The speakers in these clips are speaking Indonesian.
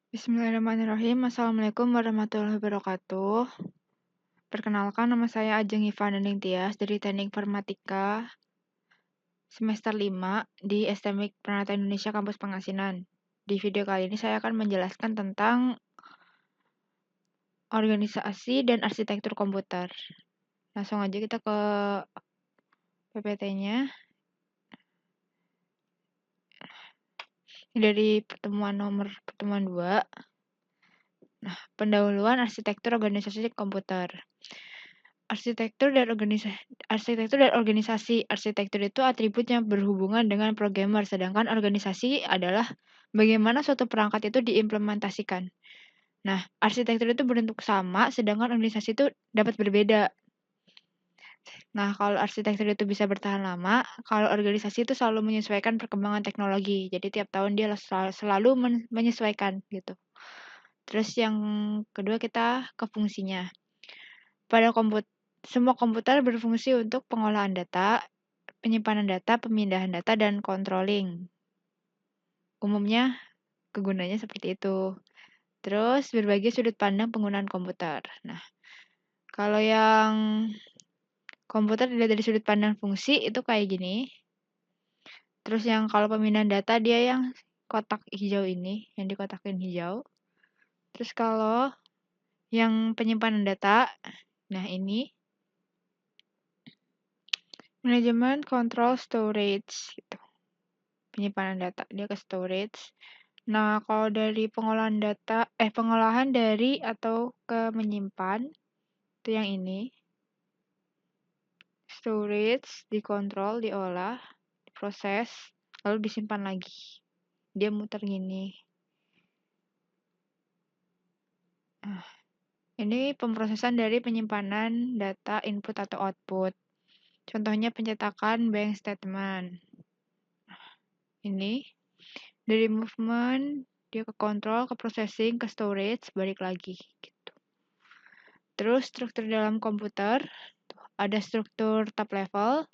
Bismillahirrahmanirrahim. Assalamualaikum warahmatullahi wabarakatuh. Perkenalkan, nama saya Ajeng Iva Nening Tias dari Teknik Informatika semester 5 di STMIK Pranata Indonesia Kampus Pangasinan. Di video kali ini saya akan menjelaskan tentang organisasi dan arsitektur komputer. Langsung aja kita ke PPT-nya. Dari pertemuan 2. Nah, pendahuluan arsitektur organisasi komputer. Arsitektur dan organisasi. Arsitektur itu atribut yang berhubungan dengan programmer, sedangkan organisasi adalah bagaimana suatu perangkat itu diimplementasikan. Nah, arsitektur itu berbentuk sama, sedangkan organisasi itu dapat berbeda. Nah, kalau arsitektur itu bisa bertahan lama, kalau organisasi itu selalu menyesuaikan perkembangan teknologi. Jadi tiap tahun dia selalu menyesuaikan gitu. Terus yang kedua kita ke fungsinya. Pada semua komputer berfungsi untuk pengolahan data, penyimpanan data, pemindahan data, dan controlling. Umumnya kegunaannya seperti itu. Terus berbagai sudut pandang penggunaan komputer. Nah, kalau yang komputer dilihat dari sudut pandang fungsi itu kayak gini. Terus yang kalau pemindahan data dia yang kotak hijau ini, yang dikotakin hijau. Terus kalau yang penyimpanan data, nah ini manajemen control storage gitu. Penyimpanan data dia ke storage. Nah, kalau dari pengolahan dari atau ke menyimpan itu yang ini. Storage dikontrol, diolah, diproses, lalu disimpan lagi. Dia muter gini. Nah, ini pemrosesan dari penyimpanan data input atau output. Contohnya pencetakan bank statement. Ini dari movement dia ke control, ke processing, ke storage, balik lagi gitu. Terus struktur dalam komputer, ada struktur top level,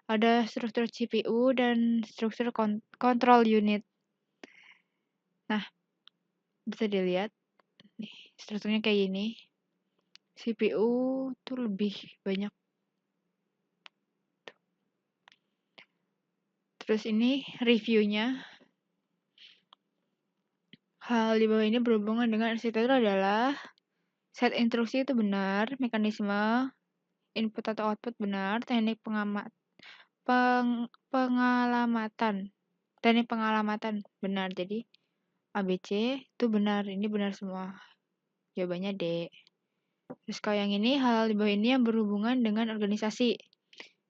ada struktur CPU, dan struktur control unit. Nah, bisa dilihat nih, strukturnya kayak gini. CPU tuh lebih banyak. Terus ini reviewnya. Hal di bawah ini berhubungan dengan arsitektur adalah set instruksi itu benar, mekanisme input atau output benar, teknik pengalamatan benar. Jadi ABC itu benar, ini benar semua. Jawabannya D. Terus kalau yang ini, hal di bawah ini yang berhubungan dengan organisasi.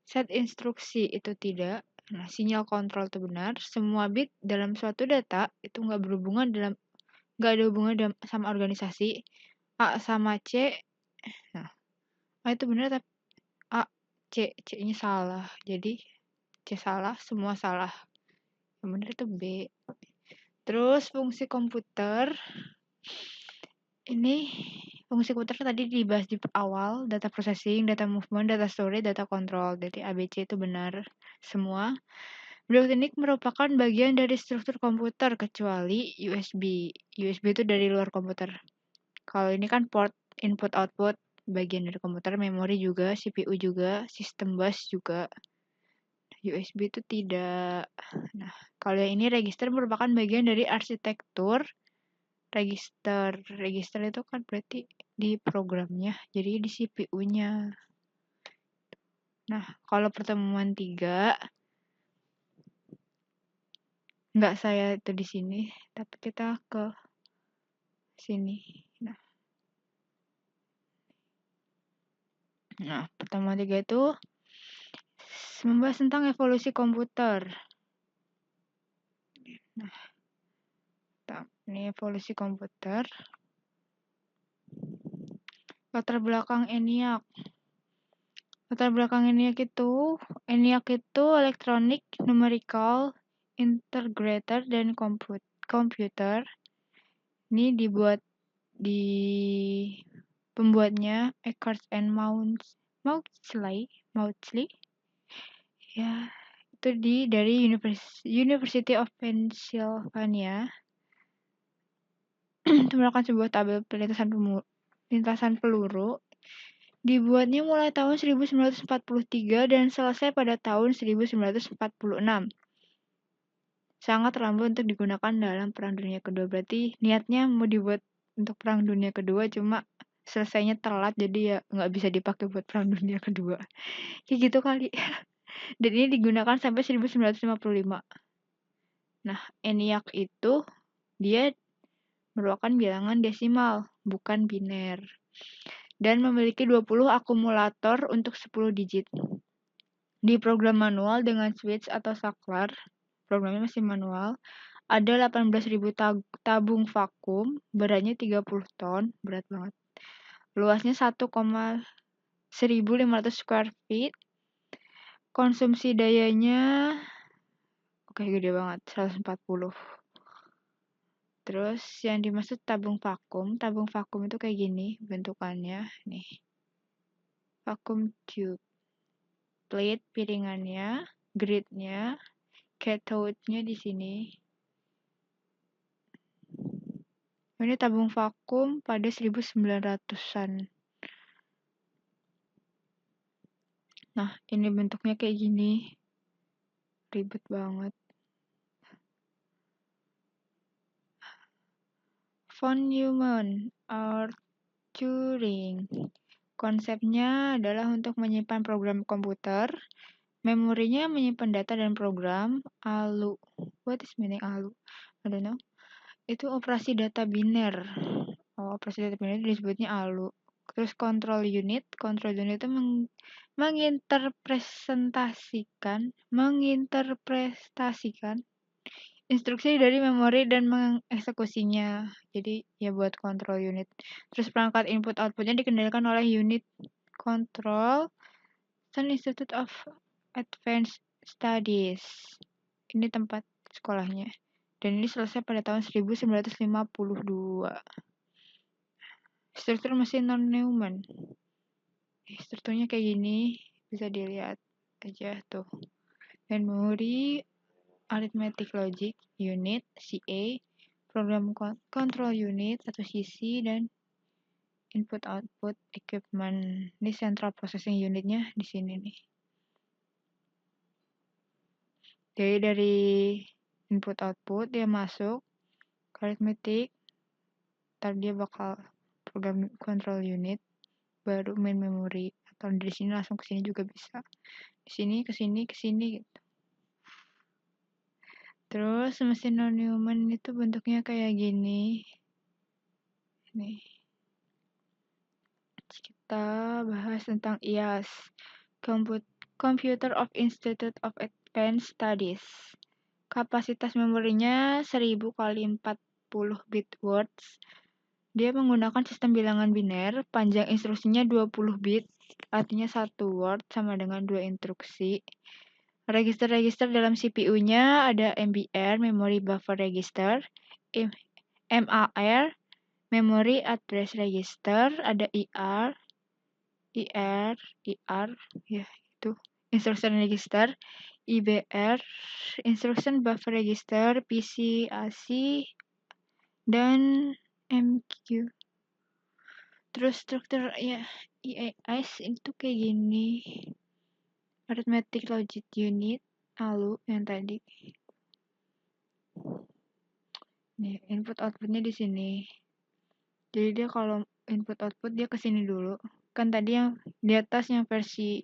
Set instruksi itu tidak. Nah, sinyal kontrol itu benar. Semua bit dalam suatu data itu nggak ada hubungan sama organisasi. A sama C. Nah, A itu benar tapi A, C-nya salah. Jadi C salah, semua salah. Yang benar itu B. Terus fungsi komputer. Ini fungsi komputer tadi dibahas di awal, data processing, data movement, data storage, data control. Jadi ABC itu benar semua. Berikut ini merupakan bagian dari struktur komputer kecuali USB. USB itu dari luar komputer. Kalau ini kan port input output, bagian dari komputer, memori juga, CPU juga, sistem bus juga. USB itu tidak. Nah, kalau yang ini register merupakan bagian dari arsitektur register. Register itu kan berarti di programnya, jadi di CPU-nya. Nah, kalau pertemuan 3 nggak saya itu di sini, tapi kita ke sini. Nah, pertemuan 3 itu membahas tentang evolusi komputer. Nah, ini evolusi komputer. Latar belakang ENIAC. Latar belakang ENIAC itu Electronic Numerical Integrator dan Computer. Ini dibuat di pembuatnya Eckert and Maudsley. Ya, itu dari University of Pennsylvania. untuk melakukan sebuah tabel lintasan peluru. Dibuatnya mulai tahun 1943 dan selesai pada tahun 1946. Sangat lambat untuk digunakan dalam Perang Dunia Kedua. Berarti niatnya mau dibuat untuk Perang Dunia Kedua, cuma selesainya telat, jadi ya nggak bisa dipakai buat Perang Dunia Kedua. Kayak gitu kali. Dan ini digunakan sampai 1955. Nah, ENIAC itu dia merupakan bilangan desimal, bukan biner. Dan memiliki 20 akumulator untuk 10 digit. Di program manual dengan switch atau saklar, programnya masih manual, ada 18.000 tabung vakum, beratnya 30 ton, berat banget. Luasnya 1,1500 square feet. Konsumsi dayanya oke, gede banget, 140. Terus yang dimaksud tabung vakum itu kayak gini bentukannya, nih. Vacuum tube. Plate piringannya, gridnya, cathode-nya di sini. Ini tabung vakum pada 1900-an. Nah, ini bentuknya kayak gini. Ribet banget. Von Neumann or Turing. Konsepnya adalah untuk menyimpan program komputer. Memorinya menyimpan data dan program. ALU. What is meaning ALU? I don't know. Itu operasi data biner. Operasi data biner disebutnya ALU. Terus control unit itu menginterpretasikan instruksi dari memori dan mengeksekusinya. Jadi ya buat control unit. Terus perangkat input outputnya dikendalikan oleh unit control Sun Institute of Advanced Studies. Ini tempat sekolahnya. Dan ini selesai pada tahun 1952. Struktur mesin non-Neumann. Strukturnya kayak gini. Bisa dilihat aja tuh. Memori Arithmetic Logic Unit, CA, Program Control Unit atau CC, dan Input Output Equipment. Ini Central Processing Unitnya di sini nih. Jadi dari input output dia masuk ke arithmetic, ntar dia bakal program control unit, baru main memory, atau dari sini langsung ke sini juga bisa. Di sini ke sini gitu. Terus mesin non-Neumann itu bentuknya kayak gini. Nih. Kita bahas tentang IAS, Computer of Institute of Advanced Studies. Kapasitas memorinya 1000 kali 40 bit words. Dia menggunakan sistem bilangan biner, panjang instruksinya 20 bit, artinya 1 word sama dengan 2 instruksi. Register-register dalam CPU-nya ada MBR, Memory Buffer Register, MAR, Memory Address Register, ada IR, ya itu, Instruction Register, IBR, Instruction Buffer Register, PCAC, dan MQ. Terus struktur ya IAS itu kayak gini. Arithmetic Logic Unit, ALU yang tadi. Nih, input outputnya di sini. Jadi dia kalau input output dia ke sini dulu. Kan tadi yang di atas yang versi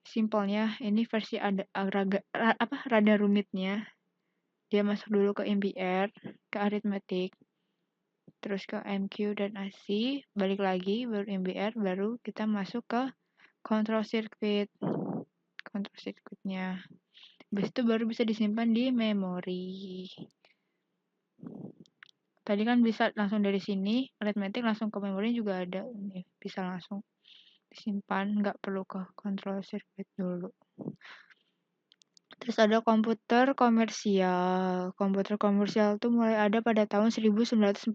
simpelnya, ini versi rada rumitnya. Dia masuk dulu ke MBR, ke arithmetic, terus ke MQ dan AC, balik lagi baru MBR, baru kita masuk ke control circuitnya. Habis itu baru bisa disimpan di memori. Tadi kan bisa langsung dari sini, arithmetic langsung ke memori juga ada. Nih, bisa langsung disimpan, nggak perlu ke control circuit dulu. Terus ada komputer komersial. Komputer komersial tuh mulai ada pada tahun 1947.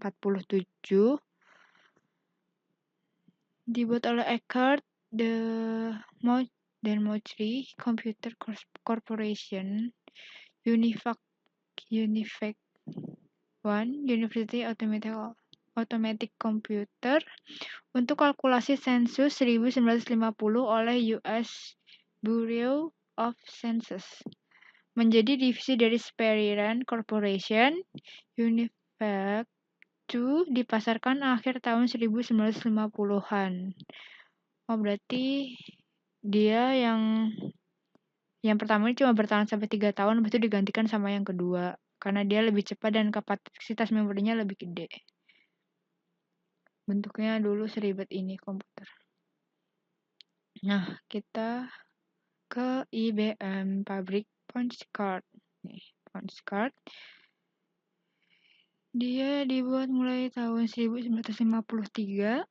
Dibuat oleh Eckert, dan Moultrie Computer Corporation, Univac University Automatic Computer untuk kalkulasi sensus 1950 oleh US Bureau of Census. Menjadi divisi dari Sperry Rand Corporation, Univac 2 dipasarkan akhir tahun 1950-an. Oh, berarti dia yang pertama ini cuma bertahan sampai 3 tahun, habis itu digantikan sama yang kedua. Karena dia lebih cepat dan kapasitas memorinya lebih gede. Bentuknya dulu seribet ini komputer. Nah, kita ke IBM pabrik punch card. Nih, punch card. Dia dibuat mulai tahun 1953.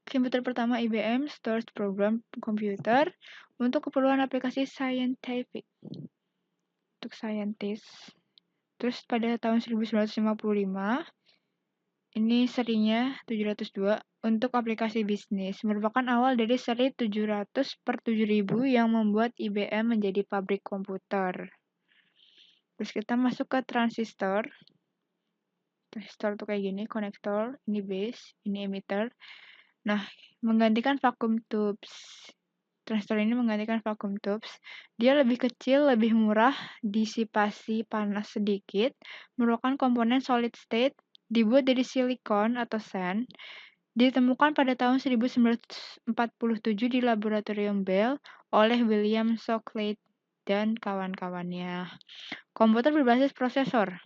Komputer pertama IBM Stores Program Computer untuk keperluan aplikasi scientific. Untuk scientist. Terus pada tahun 1955, ini serinya 702 untuk aplikasi bisnis. Merupakan awal dari seri 700 per 7000 yang membuat IBM menjadi pabrik komputer. Terus kita masuk ke transistor. Transistor tuh kayak gini, konektor, ini base, ini emitter. Nah, menggantikan vacuum tubes. Transistor ini menggantikan vacuum tubes. Dia lebih kecil, lebih murah, disipasi panas sedikit, merupakan komponen solid state, dibuat dari silikon atau sand, ditemukan pada tahun 1947 di laboratorium Bell oleh William Shockley dan kawan-kawannya. Komputer berbasis prosesor.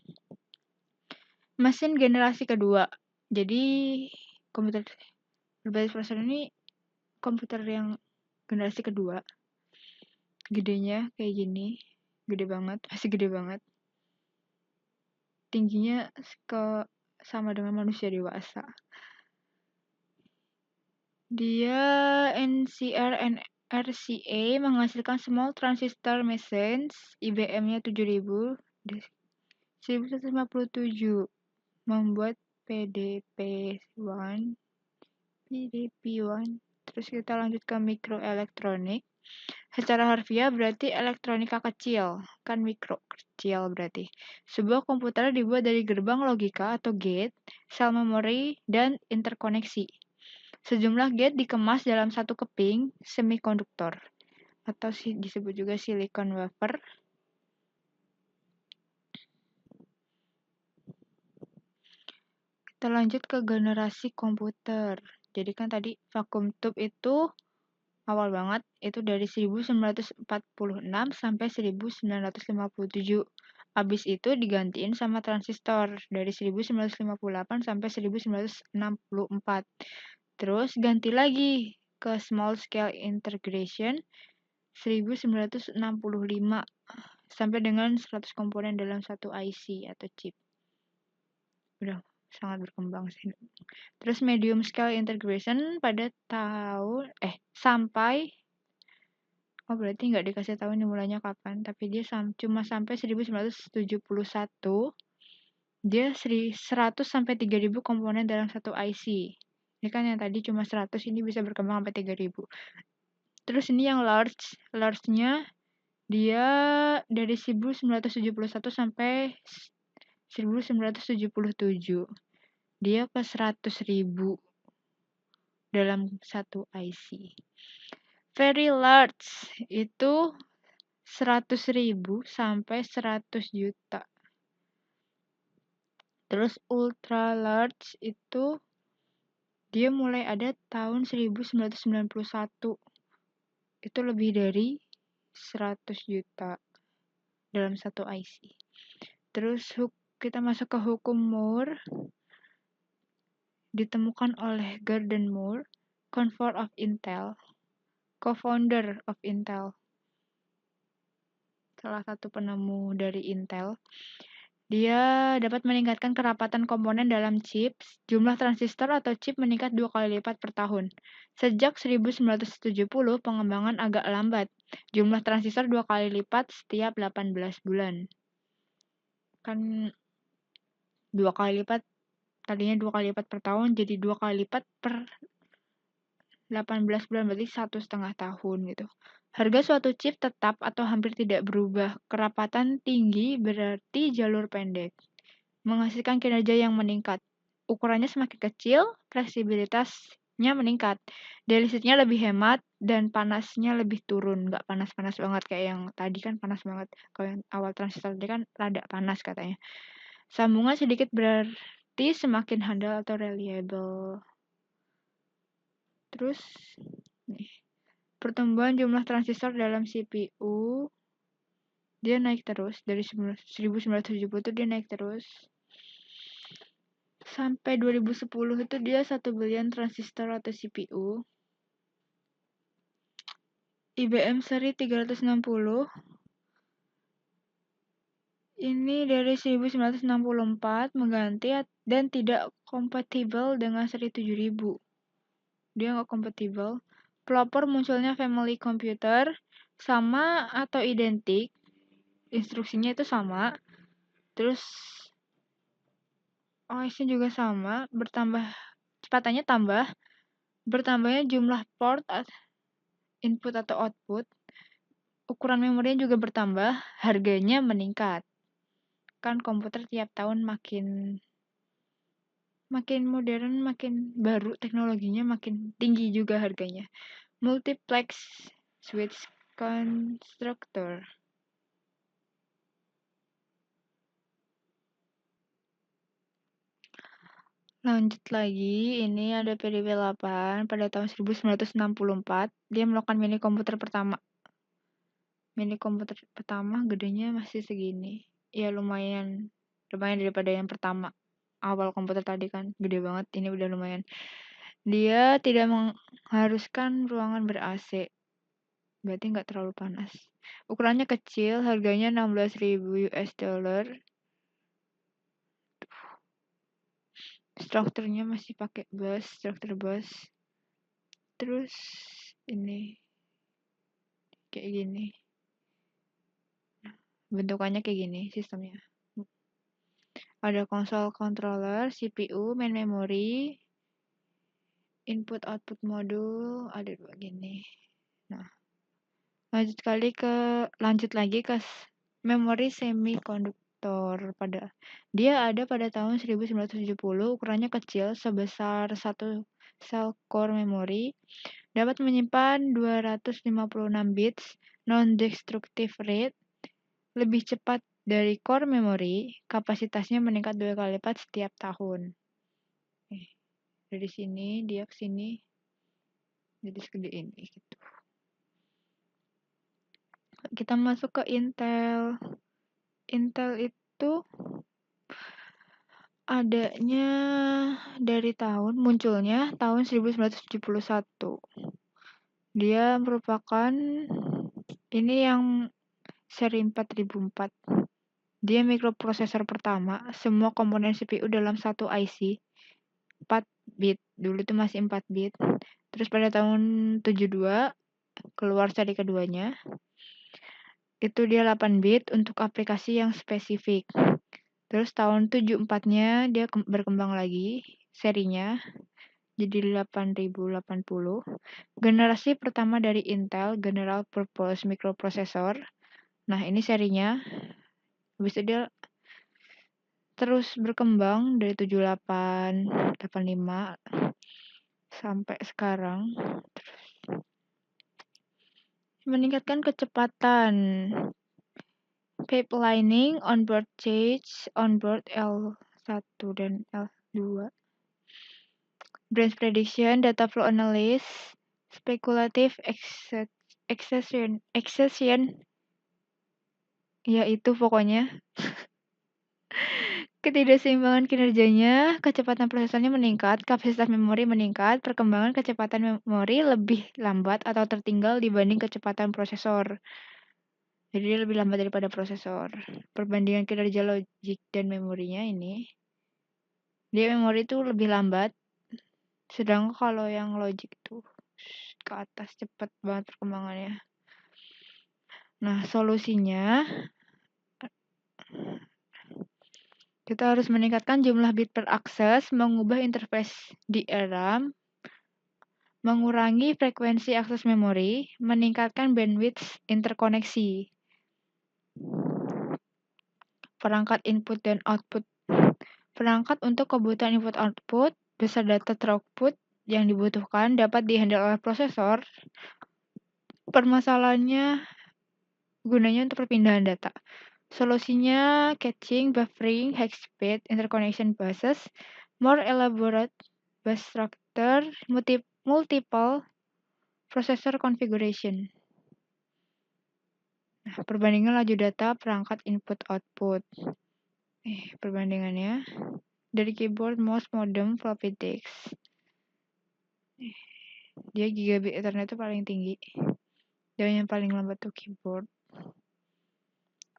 Mesin generasi kedua. Jadi komputer berbasis prosesor ini komputer yang generasi kedua. Gedenya kayak gini. Gede banget, masih gede banget. Tingginya sama dengan manusia dewasa. Dia NCR and RCA menghasilkan small transistor machines, IBM-nya 7000, 1157 membuat PDP-1. Terus kita lanjut ke mikroelektronik. Secara harfiah berarti elektronika kecil, kan mikro kecil berarti. Sebuah komputer dibuat dari gerbang logika atau gate, sel memori, dan interkoneksi. Sejumlah gate dikemas dalam satu keping semikonduktor atau disebut juga silicon wafer. Kita lanjut ke generasi komputer. Jadi kan tadi vacuum tube itu awal banget, itu dari 1946 sampai 1957. Habis itu digantiin sama transistor dari 1958 sampai 1964. Terus ganti lagi ke small scale integration 1965 sampai dengan 100 komponen dalam satu IC atau chip. Udah sangat berkembang sih. Terus medium scale integration pada sampai berarti nggak dikasih tahu ini mulainya kapan, tapi dia cuma sampai 1971. Dia 100 sampai 3000 komponen dalam satu IC. Ini kan yang tadi cuma 100, ini bisa berkembang sampai 3000. Terus ini yang large-nya dia dari 1971 sampai 1977. Dia ke 100.000 dalam satu IC. Very large itu 100.000 sampai 100 juta. Terus ultra large itu dia mulai ada tahun 1991. Itu lebih dari 100 juta dalam satu IC. Terus kita masuk ke hukum Moore. Ditemukan oleh Gordon Moore, co-founder of Intel. Salah satu penemu dari Intel. Dia dapat meningkatkan kerapatan komponen dalam chip. Jumlah transistor atau chip meningkat 2 kali lipat per tahun. Sejak 1970, pengembangan agak lambat. Jumlah transistor 2 kali lipat setiap 18 bulan. Kan 2 kali lipat, tadinya 2 kali lipat per tahun, jadi 2 kali lipat per 18 bulan, berarti 1,5 tahun gitu. Harga suatu chip tetap atau hampir tidak berubah. Kerapatan tinggi berarti jalur pendek. menghasilkan kinerja yang meningkat. Ukurannya semakin kecil, fleksibilitasnya meningkat. Listriknya lebih hemat dan panasnya lebih turun. Nggak panas-panas banget kayak yang tadi kan panas banget. Kalau yang awal transistor tadi kan rada panas katanya. Sambungan sedikit berarti semakin handal atau reliable. Terus nih, pertumbuhan jumlah transistor dalam CPU dia naik terus dari 1970 tuh dia naik terus. Sampai 2010 itu dia 1 billion transistor atau CPU. IBM seri 360 ini dari 1964 mengganti dan tidak kompatibel dengan seri 7000. Dia nggak kompatibel. Pelopor munculnya family computer sama atau identik. Instruksinya itu sama. Terus OS-nya juga sama, kecepatannya tambah, bertambahnya jumlah port input atau output, ukuran memorinya juga bertambah, harganya meningkat. Kan komputer tiap tahun makin modern, makin baru teknologinya, makin tinggi juga harganya. Multiplex switch constructor. Lanjut lagi, ini ada PDP-8 pada tahun 1964. Dia melakukan mini komputer pertama. Mini komputer pertama gedenya masih segini. Ya lumayan daripada yang pertama. Awal komputer tadi kan gede banget, ini udah lumayan. Dia tidak mengharuskan ruangan ber-AC. Berarti nggak terlalu panas. Ukurannya kecil, harganya $16.000. Strukturnya masih pakai struktur bus. Terus ini kayak gini. Bentukannya kayak gini sistemnya. Ada konsol controller, CPU, main memory, input output modul, ada dua gini. Nah, lanjut lagi ke memori semikonduktor. Dia ada pada tahun 1970, ukurannya kecil sebesar 1 sel core memory, dapat menyimpan 256 bits, non-destructive rate, lebih cepat dari core memory, kapasitasnya meningkat 2 kali lipat setiap tahun. Dari sini dia ke sini jadi segede ini gitu. Kita masuk ke Intel. Intel itu munculnya tahun 1971. Dia merupakan ini yang seri 4004. Dia mikroprosesor pertama, semua komponen CPU dalam satu IC 4 bit. Dulu itu masih 4 bit. Terus pada tahun 72 keluar seri keduanya. Itu dia 8 bit untuk aplikasi yang spesifik. Terus tahun 74-nya dia berkembang lagi serinya jadi 8080. Generasi pertama dari Intel General Purpose Microprocessor. Nah, ini serinya. Habis itu dia terus berkembang dari 78, 85 sampai sekarang. Terus meningkatkan kecepatan pipelining, onboard change, onboard L1 dan L2. Branch prediction, data flow analysis, speculative accession, ya itu pokoknya. Ketidakseimbangan kinerjanya, kecepatan prosesornya meningkat, kapasitas memori meningkat, perkembangan kecepatan memori lebih lambat atau tertinggal dibanding kecepatan prosesor. Jadi dia lebih lambat daripada prosesor. Perbandingan kinerja logik dan memorinya ini, dia memori itu lebih lambat, sedangkan kalau yang logik tuh ke atas cepat banget perkembangannya. Nah, solusinya kita harus meningkatkan jumlah bit per akses, mengubah interface di RAM, mengurangi frekuensi akses memori, meningkatkan bandwidth interkoneksi. Perangkat input dan output Perangkat untuk kebutuhan input-output, besar data throughput yang dibutuhkan dapat dihandle oleh prosesor. Permasalahannya gunanya untuk perpindahan data. Solusinya caching, buffering, high speed, interconnection buses, more elaborate bus structure, multiple processor configuration. Nah, perbandingan laju data perangkat input-output. Perbandingannya dari keyboard, mouse, modem, floppy disk. Dia gigabit Ethernet itu paling tinggi. Dan yang paling lambat tuh keyboard.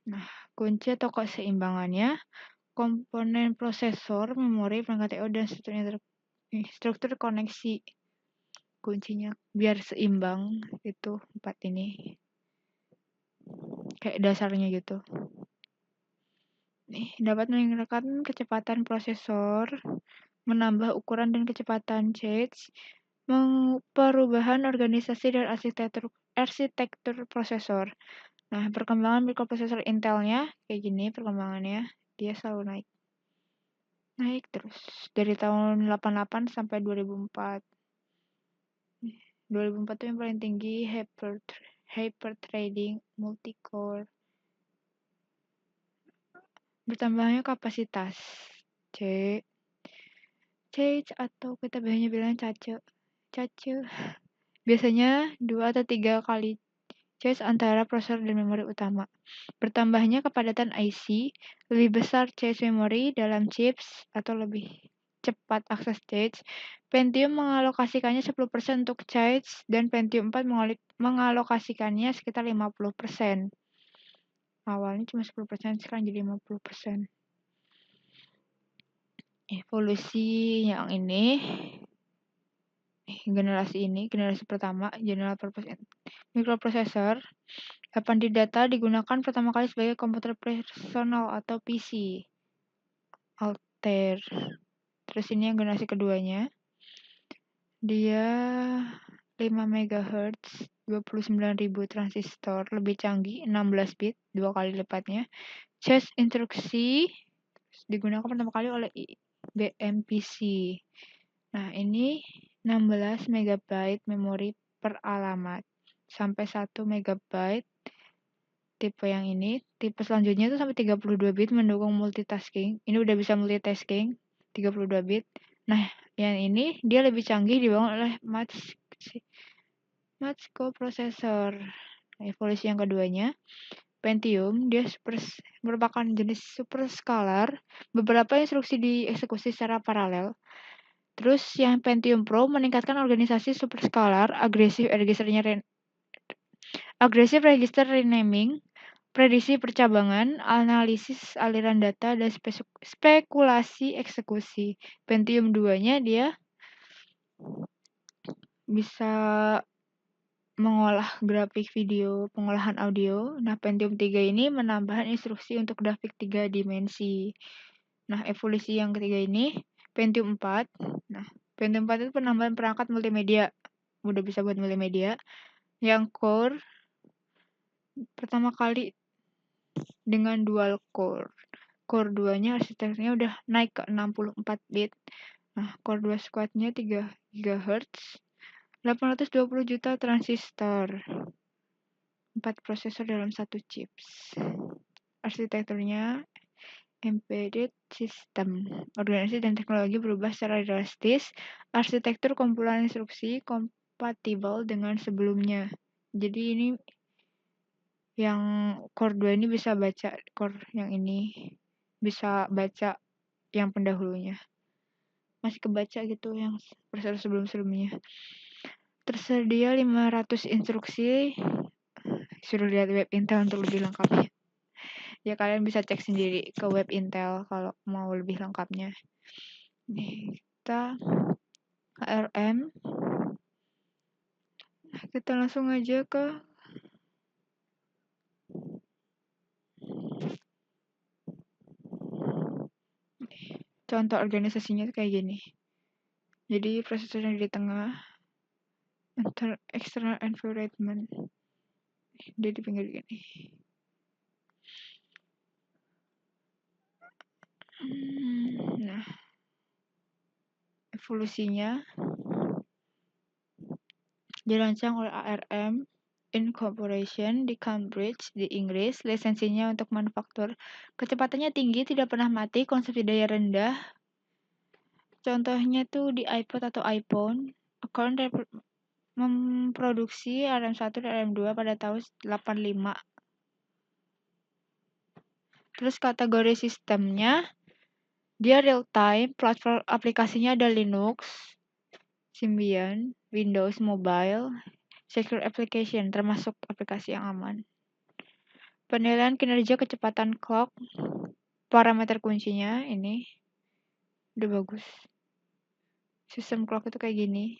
Nah, kunci atau keseimbangannya, komponen prosesor, memori, perangkat I/O, dan struktur koneksi. Kuncinya biar seimbang itu 4 ini. Kayak dasarnya gitu. Dapat meningkatkan kecepatan prosesor, menambah ukuran dan kecepatan cache, perubahan organisasi dan arsitektur prosesor. Nah, perkembangan mikroprosesor Intelnya kayak gini perkembangannya, dia selalu naik terus dari tahun 88 sampai 2004. 2004 tuh yang paling tinggi hyper-threading multi-core. Bertambahnya kapasitas cache atau kita biasanya bilang cache. Biasanya 2 atau 3 kali cache antara prosesor dan memori utama. Bertambahnya kepadatan IC, lebih besar cache memori dalam chips atau lebih cepat akses cache. Pentium mengalokasikannya 10% untuk cache dan Pentium 4 mengalokasikannya sekitar 50%. Awalnya cuma 10%, sekarang jadi 50%. Evolusi yang ini, generasi pertama, general purpose microprocessor, 8 data digunakan pertama kali sebagai komputer personal atau PC. Altair. Terus ini yang generasi keduanya. Dia 5 MHz, 29.000 transistor, lebih canggih, 16 bit, 2 kali lipatnya. Cache instruksi digunakan pertama kali oleh IBM PC. Nah, ini 16 MB memori per alamat sampai 1 MB. Tipe yang ini, tipe selanjutnya itu sampai 32 bit mendukung multitasking. Ini udah bisa multitasking, 32 bit. Nah, yang ini dia lebih canggih dibangun oleh Match processor. Nah, evolusi yang keduanya, Pentium, dia merupakan jenis superscalar. Beberapa instruksi dieksekusi secara paralel. Terus yang Pentium Pro meningkatkan organisasi superscalar, agresif register renaming, prediksi percabangan, analisis aliran data, dan spekulasi eksekusi. Pentium 2-nya dia bisa mengolah grafik video, pengolahan audio. Nah, Pentium 3 ini menambahkan instruksi untuk grafik 3 dimensi. Nah, evolusi yang ketiga ini, Pentium 4. Nah, Pentium 4 itu penambahan perangkat multimedia. Udah bisa buat multimedia. Yang core, pertama kali dengan dual core. Core 2-nya arsitekturnya udah naik ke 64 bit. Nah, core 2 squad-nya 3 GHz. 820 juta transistor. 4 prosesor dalam satu chips. Arsitekturnya embedded system. Organisasi dan teknologi berubah secara drastis. Arsitektur kumpulan instruksi kompatibel dengan sebelumnya. Jadi ini yang core 2 ini bisa baca core yang ini. Bisa baca yang pendahulunya. Masih kebaca gitu yang prosesor sebelum-sebelumnya. Tersedia 500 instruksi. Suruh lihat web Intel untuk lebih lengkapnya. Ya kalian bisa cek sendiri ke web Intel kalau mau lebih lengkapnya. Nih, kita ARM. Kita langsung aja ke contoh organisasinya kayak gini. Jadi prosesornya di tengah, external environment. Dia di pinggir gini. Nah, Evolusinya dirancang oleh ARM Incorporation di Cambridge di Inggris. Lisensinya untuk manufaktur. Kecepatannya tinggi, tidak pernah mati, konsumsi daya rendah. Contohnya tuh di iPod atau iPhone. Acorn memproduksi RM1 dan RM2 pada tahun 85. Terus kategori sistemnya, dia real time, platform aplikasinya ada Linux, Symbian, Windows Mobile, secure application, termasuk aplikasi yang aman. Penilaian kinerja kecepatan clock, parameter kuncinya ini udah bagus. Sistem clock itu kayak gini.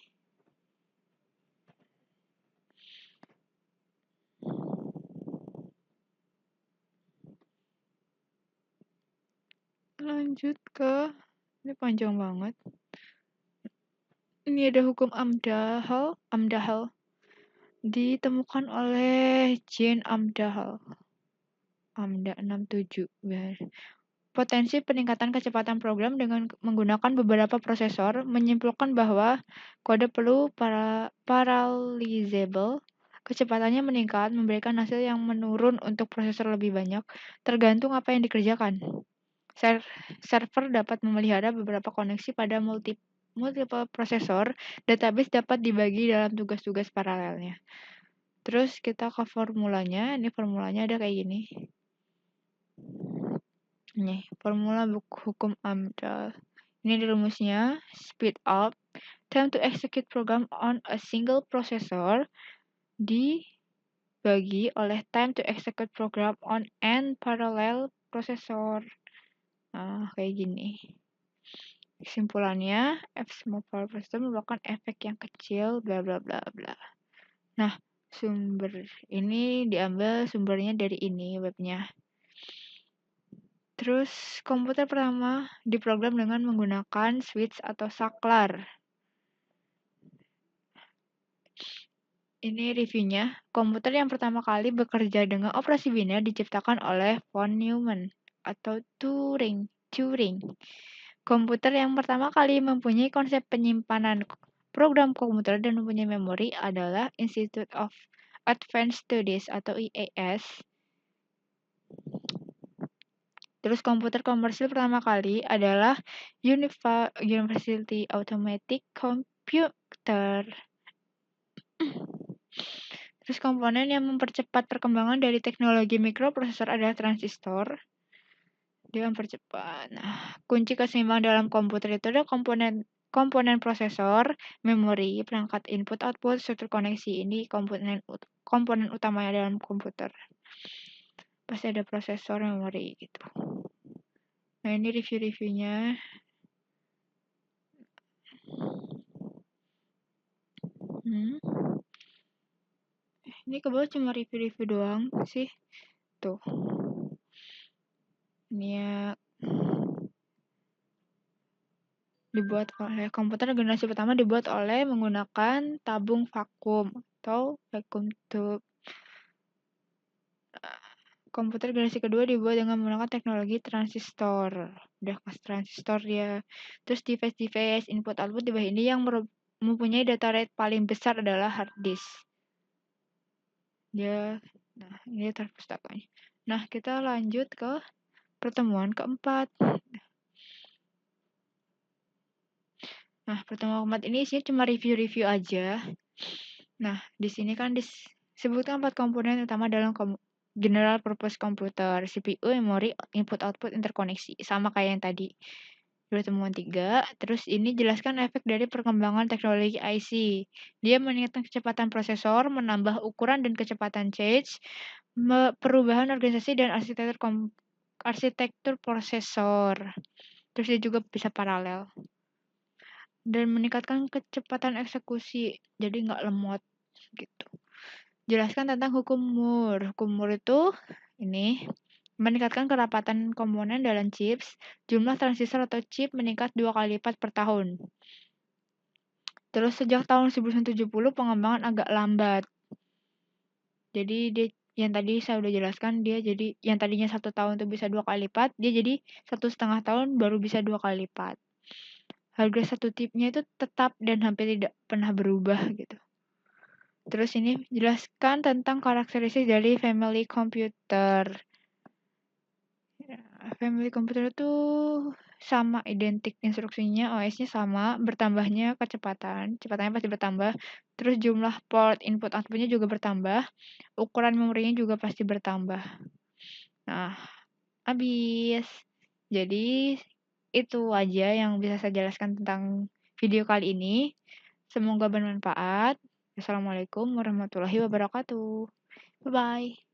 Lanjut ke, ini panjang banget. Ini ada hukum Amdahl ditemukan oleh Jane Amdahl. Amda 67. Potensi peningkatan kecepatan program dengan menggunakan beberapa prosesor menyimpulkan bahwa kode perlu parallelizable. Kecepatannya meningkat, memberikan hasil yang menurun untuk prosesor lebih banyak, tergantung apa yang dikerjakan. Server dapat memelihara beberapa koneksi pada multiple prosesor. Database dapat dibagi dalam tugas-tugas paralelnya. Terus kita ke formulanya. Ini formulanya ada kayak gini. Nih, formula hukum Amdahl. Ini rumusnya, speed up, time to execute program on a single processor dibagi oleh time to execute program on n parallel processor. Nah, kayak gini. Kesimpulannya, F small power processor merupakan efek yang kecil, bla bla bla bla. Nah, sumber ini diambil sumbernya dari ini webnya. Terus komputer pertama diprogram dengan menggunakan switch atau saklar. Ini reviewnya. Komputer yang pertama kali bekerja dengan operasi biner diciptakan oleh von Neumann atau Turing. Komputer yang pertama kali mempunyai konsep penyimpanan program komputer dan mempunyai memori adalah Institute of Advanced Studies atau IAS. Terus komputer komersil pertama kali adalah University Automatic Computer. Terus komponen yang mempercepat perkembangan dari teknologi mikroprosesor adalah transistor. Dia mempercepat. Nah, kunci keseimbangan dalam komputer itu adalah komponen prosesor, memori, perangkat input-output, struktur koneksi. Ini komponen utamanya dalam komputer. Pasti ada prosesor, memori gitu. Nah, ini review-reviewnya. Ini ke bawah cuma review-review doang sih. Tuh. Ini ya dibuat oleh komputer generasi pertama dibuat oleh menggunakan tabung vakum atau vacuum tube. Komputer generasi kedua dibuat dengan menggunakan teknologi transistor. Udah pas transistor ya. Terus device input-output di bawah ini yang mempunyai data rate paling besar adalah hard disk. Nah, ini perpustakanya. Nah, kita lanjut ke pertemuan keempat. Nah, pertemuan keempat ini isinya cuma review-review aja. Nah, di sini kan disebutkan 4 komponen utama dalam general purpose computer, CPU, memori, input-output, interkoneksi. Sama kayak yang tadi. Pertemuan 3. Terus ini jelaskan efek dari perkembangan teknologi IC. Dia meningkatkan kecepatan prosesor, menambah ukuran dan kecepatan cache, perubahan organisasi dan arsitektur prosesor. Terus dia juga bisa paralel. Dan meningkatkan kecepatan eksekusi, jadi nggak lemot gitu. Jelaskan tentang hukum Moore. Hukum Moore itu ini meningkatkan kerapatan komponen dalam chips, jumlah transistor atau chip meningkat 2 kali lipat per tahun. Terus sejak tahun 1970 pengembangan agak lambat. Jadi dia yang tadi saya udah jelaskan, dia jadi yang tadinya 1 tahun itu bisa 2 kali lipat, dia jadi 1,5 tahun baru bisa 2 kali lipat. harga satu tipnya itu tetap dan hampir tidak pernah berubah gitu. Terus ini jelaskan tentang karakteristik dari family computer. Ya, family computer itu sama identik instruksinya, OS-nya sama, bertambahnya kecepatannya pasti bertambah, terus jumlah port input output-nya juga bertambah, ukuran memorinya juga pasti bertambah. Nah, habis. Jadi itu aja yang bisa saya jelaskan tentang video kali ini. Semoga bermanfaat. Assalamualaikum warahmatullahi wabarakatuh. Bye bye.